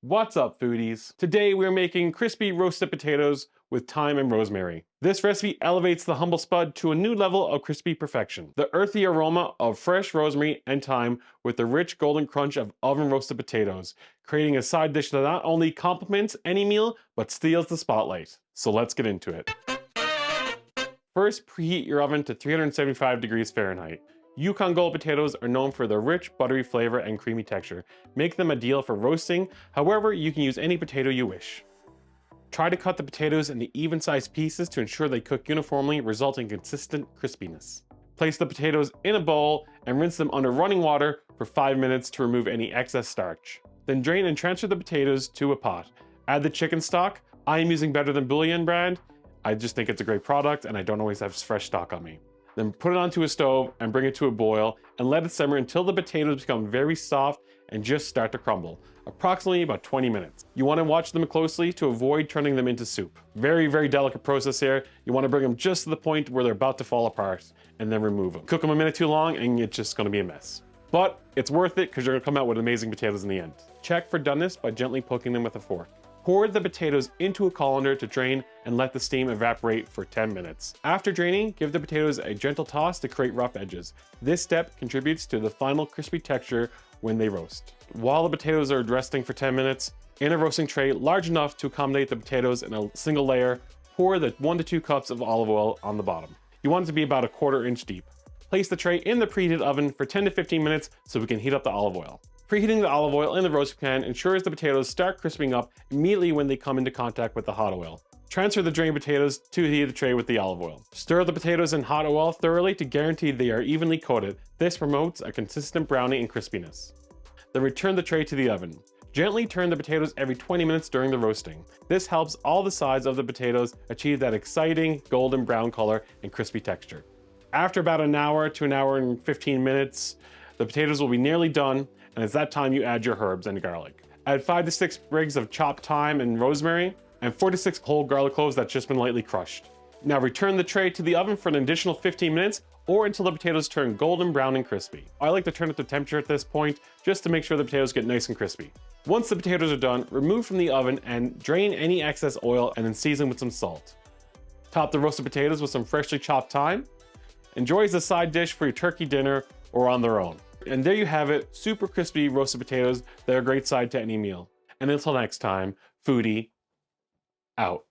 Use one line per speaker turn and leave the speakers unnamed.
What's up, foodies? Today we're making crispy roasted potatoes with thyme and rosemary. This recipe elevates the humble spud to a new level of crispy perfection. The earthy aroma of fresh rosemary and thyme with the rich golden crunch of oven roasted potatoes, creating a side dish that not only complements any meal, but steals the spotlight. So let's get into it. First, preheat your oven to 375 degrees Fahrenheit. Yukon Gold potatoes are known for their rich, buttery flavor and creamy texture. Make them ideal for roasting, however, you can use any potato you wish. Try to cut the potatoes into even-sized pieces to ensure they cook uniformly, resulting in consistent crispiness. Place the potatoes in a bowl and rinse them under running water for 5 minutes to remove any excess starch. Then drain and transfer the potatoes to a pot. Add the chicken stock. I am using Better Than Bouillon brand. I just think it's a great product and I don't always have fresh stock on me. Then put it onto a stove and bring it to a boil and let it simmer until the potatoes become very soft and just start to crumble, approximately about 20 minutes. You want to watch them closely to avoid turning them into soup. Very, very delicate process here. You want to bring them just to the point where they're about to fall apart and then remove them. Cook them a minute too long and it's just going to be a mess. But it's worth it because you're going to come out with amazing potatoes in the end. Check for doneness by gently poking them with a fork. Pour the potatoes into a colander to drain and let the steam evaporate for 10 minutes. After draining, give the potatoes a gentle toss to create rough edges. This step contributes to the final crispy texture when they roast. While the potatoes are resting for 10 minutes, in a roasting tray large enough to accommodate the potatoes in a single layer, pour the 1 to 2 cups of olive oil on the bottom. You want it to be about a 1/4 inch deep. Place the tray in the preheated oven for 10 to 15 minutes so we can heat up the olive oil. Preheating the olive oil in the roasting pan ensures the potatoes start crisping up immediately when they come into contact with the hot oil. Transfer the drained potatoes to the heated tray with the olive oil. Stir the potatoes in hot oil thoroughly to guarantee they are evenly coated. This promotes a consistent browning and crispiness. Then return the tray to the oven. Gently turn the potatoes every 20 minutes during the roasting. This helps all the sides of the potatoes achieve that exciting golden brown color and crispy texture. After about an hour to an hour and 15 minutes, the potatoes will be nearly done, and it's that time you add your herbs and garlic. Add 5 to 6 sprigs of chopped thyme and rosemary, and 4 to 6 whole garlic cloves that's just been lightly crushed. Now return the tray to the oven for an additional 15 minutes, or until the potatoes turn golden brown and crispy. I like to turn up the temperature at this point, just to make sure the potatoes get nice and crispy. Once the potatoes are done, remove from the oven and drain any excess oil and then season with some salt. Top the roasted potatoes with some freshly chopped thyme. Enjoy as a side dish for your turkey dinner or on their own. And there you have it, super crispy roasted potatoes. They're a great side to any meal. And until next time, foodie out.